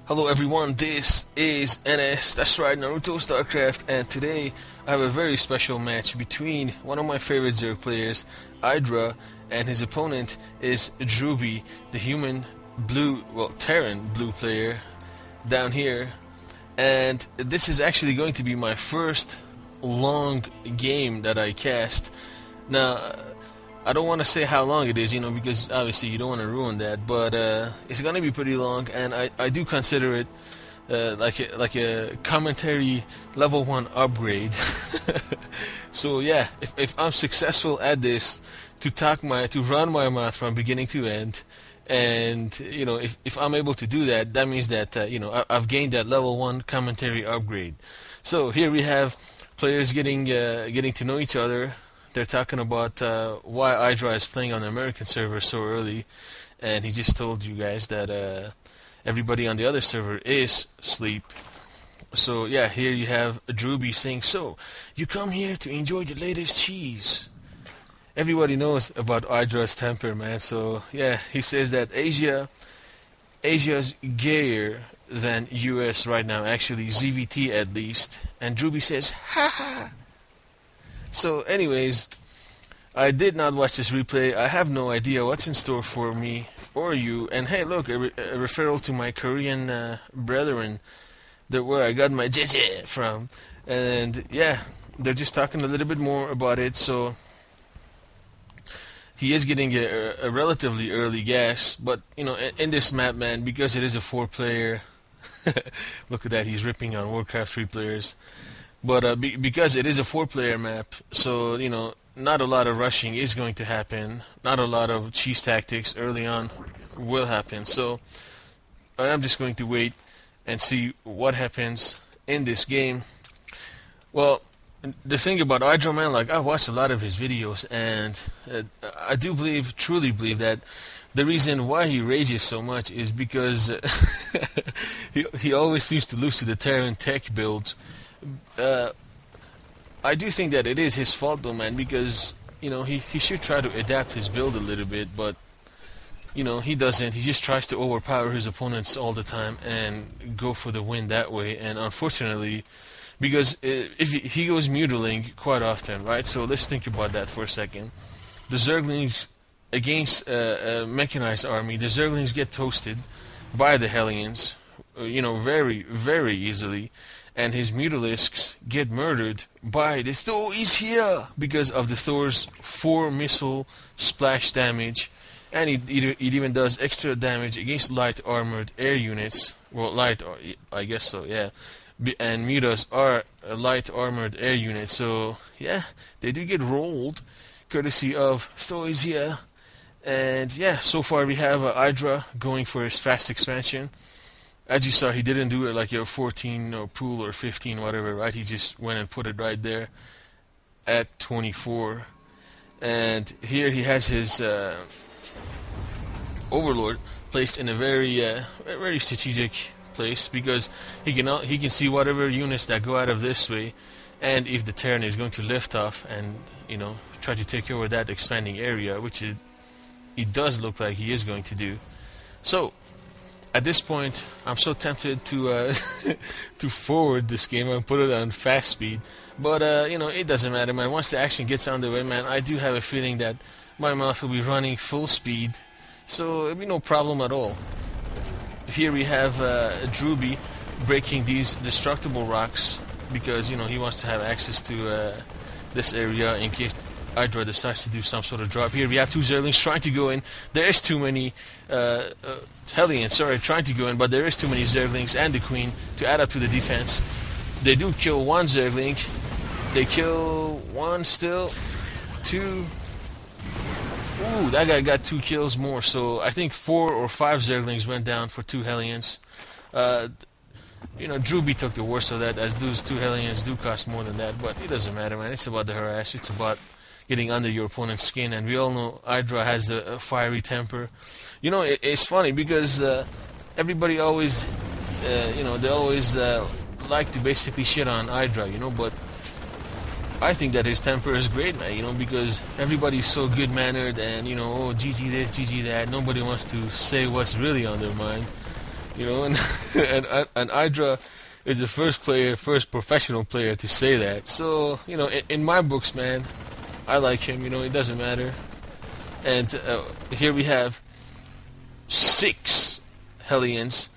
Hello everyone, this is NS, that's right, Naruto StarCraft, and today I have a very special match between one of my favorite Zerg players, IdrA, and his opponent is Drewbie, the human blue, Terran blue player down here. And this is actually going to be my first long game that I cast. Now, I don't want to say how long it is, because obviously you don't want to ruin that, but it's going to be pretty long, and I do consider it like a commentary level 1 upgrade. So yeah, if I'm successful at this, to run my mouth from beginning to end, and if I'm able to do that, that means that I've gained that level 1 commentary upgrade. So here we have players getting to know each other. They're talking about why IdrA is playing on the American server so early, and he just told you guys that everybody on the other server is asleep. So yeah, here you have Drewbie saying, "So you come here to enjoy the latest cheese." Everybody knows about IdrA's temper, man. So yeah, he says that Asia's gayer than US right now, actually ZVT at least. And Drewbie says, "Ha ha." So anyways, I did not watch this replay. I have no idea what's in store for me or you. And hey, look, a referral to my Korean brethren, where I got my JJ from. And yeah, they're just talking a little bit more about it. So he is getting a relatively early gas. But, in this map, man, because it is a 4-player, look at that, he's ripping on Warcraft 3 players. But because it is a 4-player map, so not a lot of rushing is going to happen. Not a lot of cheese tactics early on will happen. So I'm just going to wait and see what happens in this game. Well, the thing about IdrA, man, like I watched a lot of his videos, and I do truly believe that the reason why he rages so much is because he always seems to lose to the Terran tech builds. I do think that it is his fault though, man, because he should try to adapt his build a little bit, but he doesn't. He just tries to overpower his opponents all the time and go for the win that way. And unfortunately, because if he goes mutiling quite often, right? So let's think about that for a second. The Zerglings against a mechanized army, the Zerglings get toasted by the Hellions, very, very easily. And his Mutalisks get murdered by the Thor is here because of the Thor's 4 missile splash damage, and it even does extra damage against light armored air units. Well, I guess so, yeah. And Mutas are a light armored air unit, so yeah, they do get rolled, courtesy of Thor is here. And yeah, so far we have IdrA going for his fast expansion. As you saw, he didn't do it like your 14 pool or 15, whatever, right? He just went and put it right there at 24. And here he has his Overlord placed in a very strategic place, because he can see whatever units that go out of this way, and if the Terran is going to lift off and try to take over that expanding area, which it does look like he is going to do. So at this point, I'm so tempted to to forward this game and put it on fast speed, but it doesn't matter, man. Once the action gets underway, man, I do have a feeling that my mouse will be running full speed, so it'll be no problem at all. Here we have Drewbie breaking these destructible rocks because he wants to have access to this area in case IdrA decides to do some sort of drop. Here we have 2 Zerglings trying to go in. There is too many Hellions, trying to go in, but there is too many Zerglings and the Queen to add up to the defense. They do kill 1 Zergling. They kill 1 still. 2. Ooh, that guy got 2 kills more. So I think 4 or 5 Zerglings went down for 2 Hellions. Drewbie took the worst of that, as those 2 Hellions do cost more than that, but it doesn't matter, man. It's about the harass. It's about getting under your opponent's skin, and we all know IdrA has a fiery temper. It's funny because everybody always, they always like to basically shit on IdrA, but I think that his temper is great, man, because everybody's so good-mannered and, oh, GG this, GG that. Nobody wants to say what's really on their mind. You know, and and IdrA is the first professional player to say that. So, you know, in my books, man, I like him. You know, it doesn't matter. And here we have 6 Hellions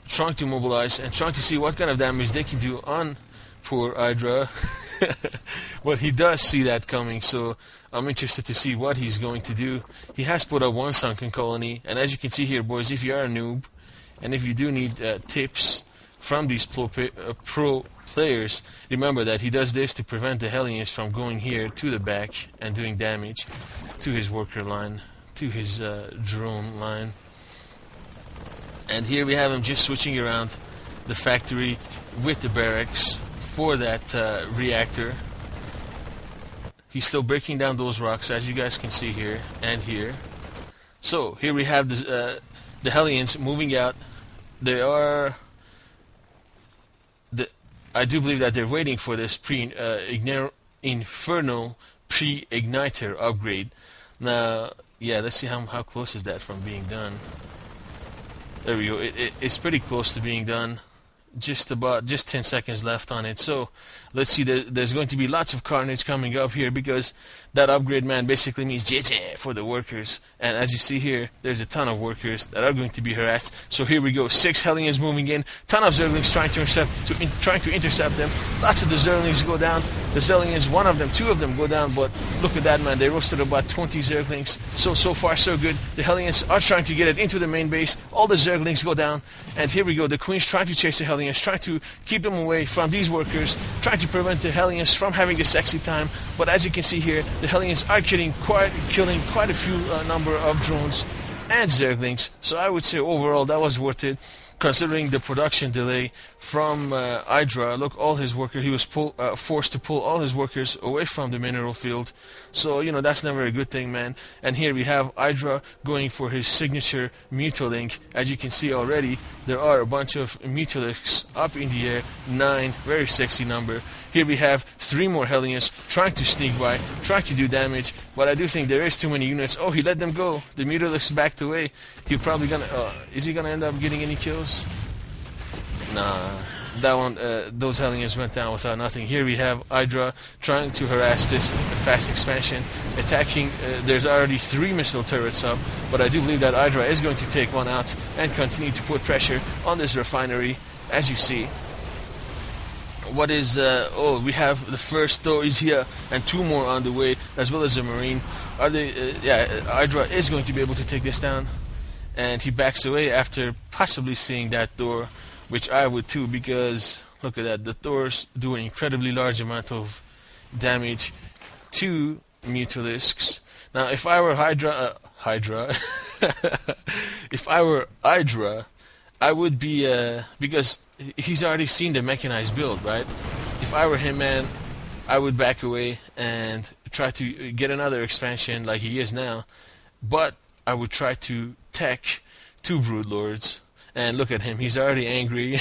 trying to mobilize and trying to see what kind of damage they can do on poor IdrA. But he does see that coming, so I'm interested to see what he's going to do. He has put up 1 sunken colony, and as you can see here, boys, if you are a noob, and if you do need tips from these pro players, remember that he does this to prevent the Hellions from going here to the back and doing damage to his worker line, to his drone line. And here we have him just switching around the factory with the barracks for that reactor. He's still breaking down those rocks, as you guys can see here and here. So here we have the Hellions moving out. They are I do believe that they're waiting for this infernal pre-igniter upgrade. Now, yeah, let's see how close is that from being done. There we go. It's pretty close to being done. Just 10 seconds left on it. So let's see. There's going to be lots of carnage coming up here because that upgrade, man, basically means JJ for the workers. And as you see here, there's a ton of workers that are going to be harassed. So here we go. 6 Hellions moving in. Ton of Zerglings trying to intercept them. Lots of the Zerglings go down. The Zerglings, 1 of them, 2 of them go down. But look at that, man. They roasted about 20 Zerglings. So far so good. The Hellions are trying to get it into the main base. All the Zerglings go down. And here we go. The Queen's trying to chase the Hellions, trying to keep them away from these workers, trying to prevent the Hellions from having a sexy time. But as you can see here, the Hellions are killing quite a few number of drones and Zerglings. So I would say overall that was worth it, considering the production delay from IdrA. Look, all his workers, he was forced to pull all his workers away from the mineral field. So, you know, that's never a good thing, man. And here we have IdrA going for his signature Mutolink. As you can see already, there are a bunch of Mutolinks up in the air. 9, very sexy number. Here we have 3 more Hellions trying to sneak by, trying to do damage. But I do think there is too many units. Oh, he let them go. The Mutolinks backed away. He's probably gonna... is he gonna end up getting any kills? Nah, that one, those Hellions went down without nothing. Here we have IdrA trying to harass this fast expansion, attacking. There's already 3 missile turrets up, but I do believe that IdrA is going to take one out and continue to put pressure on this refinery, as you see. What is, oh, we have the first stories here and 2 more on the way, as well as a Marine. Are they, yeah, IdrA is going to be able to take this down, and he backs away after possibly seeing that door, which I would too, because look at that, the doors do an incredibly large amount of damage to Mutalisks. Now, if I were if I were IdrA, I would be, because he's already seen the mechanized build, right? If I were him, man, I would back away and try to get another expansion like he is now, but I would try to tech 2 Broodlords. And look at him, he's already angry.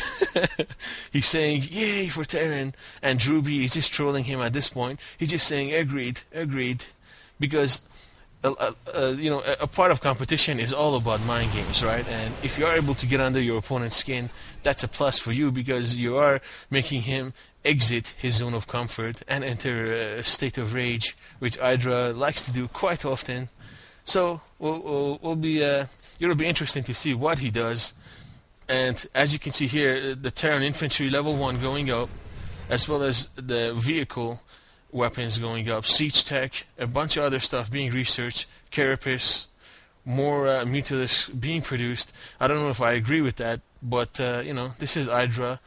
He's saying, yay for Terran. And Drewbie is just trolling him at this point. He's just saying, agreed. Because, you know, a part of competition is all about mind games, right? And if you are able to get under your opponent's skin, that's a plus for you, because you are making him exit his zone of comfort and enter a state of rage, which IdrA likes to do quite often. So, it'll be interesting to see what he does. And as you can see here, the Terran infantry level 1 going up, as well as the vehicle weapons going up, siege tech, a bunch of other stuff being researched, carapace, more Mutalisks being produced. I don't know if I agree with that, but you know, this is IdrA,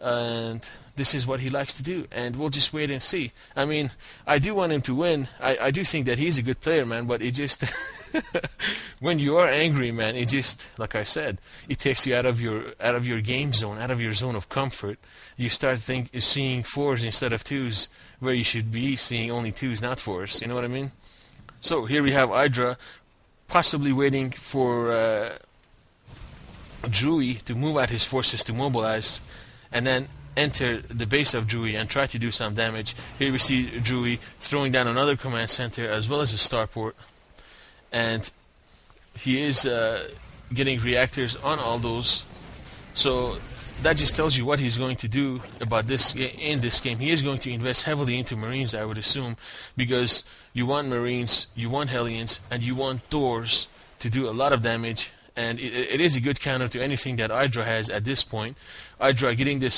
and this is what he likes to do, and we'll just wait and see. I mean, I do want him to win. I do think that he's a good player, man, but it just... when you are angry, man, it just, like I said, it takes you out of your game zone, out of your zone of comfort. You start seeing 4s instead of 2s, where you should be seeing only 2s, not 4s. You know what I mean? So here we have IdrA possibly waiting for Drewbie to move out his forces to mobilize, and then enter the base of Drewbie and try to do some damage. Here we see Drewbie throwing down another command center as well as a starport. And he is getting reactors on all those So that just tells you what he's going to do about this in this game. He is going to invest heavily into Marines, I would assume, because you want Marines, you want Hellions, and you want Thors to do a lot of damage. And it is a good counter to anything that IdrA has at this point. IdrA getting the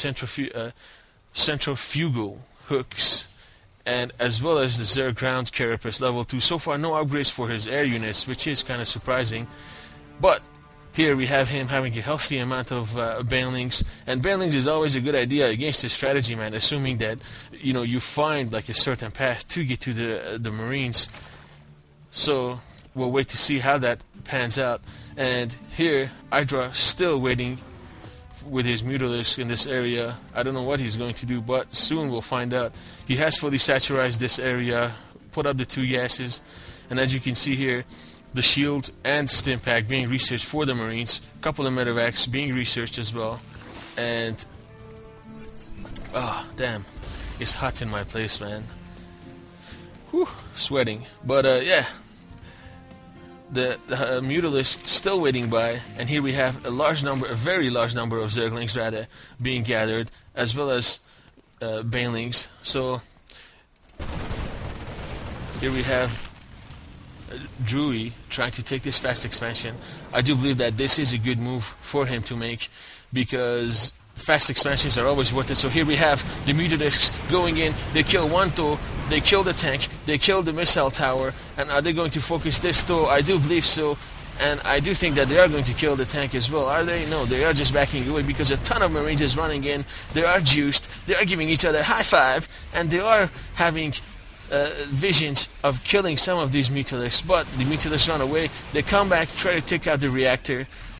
centrifugal hooks, and as well as the Zerg ground carapace level 2. So far no upgrades for his air units, which is kind of surprising. But here we have him having a healthy amount of banelings, and banelings is always a good idea against this strategy, man, assuming that you find like a certain path to get to the Marines. So we'll wait to see how that pans out. And here IdrA still waiting with his Mutalisk in this area. I don't know what he's going to do, but soon we'll find out. He has fully saturated this area, put up the 2 gases, and as you can see here, the shield and stim pack being researched for the Marines, a couple of medevacs being researched as well. And damn, it's hot in my place, man. Whew, sweating. But yeah, the Mutalisk still waiting by, and here we have a very large number of Zerglings rather being gathered, as well as Banelings. So here we have Drewbie trying to take this fast expansion. I do believe that this is a good move for him to make, because fast expansions are always worth it. So here we have the Mutalisks going in. They kill one Thor, they kill the tank, they kill the missile tower. And are they going to focus this Thor? I do believe so. And I do think that they are going to kill the tank as well. Are they? No, they are just backing away, because a ton of Marines is running in. They are juiced, they are giving each other high five, and they are having visions of killing some of these Mutalisks. But the Mutalisks run away. They come back, try to take out the reactor.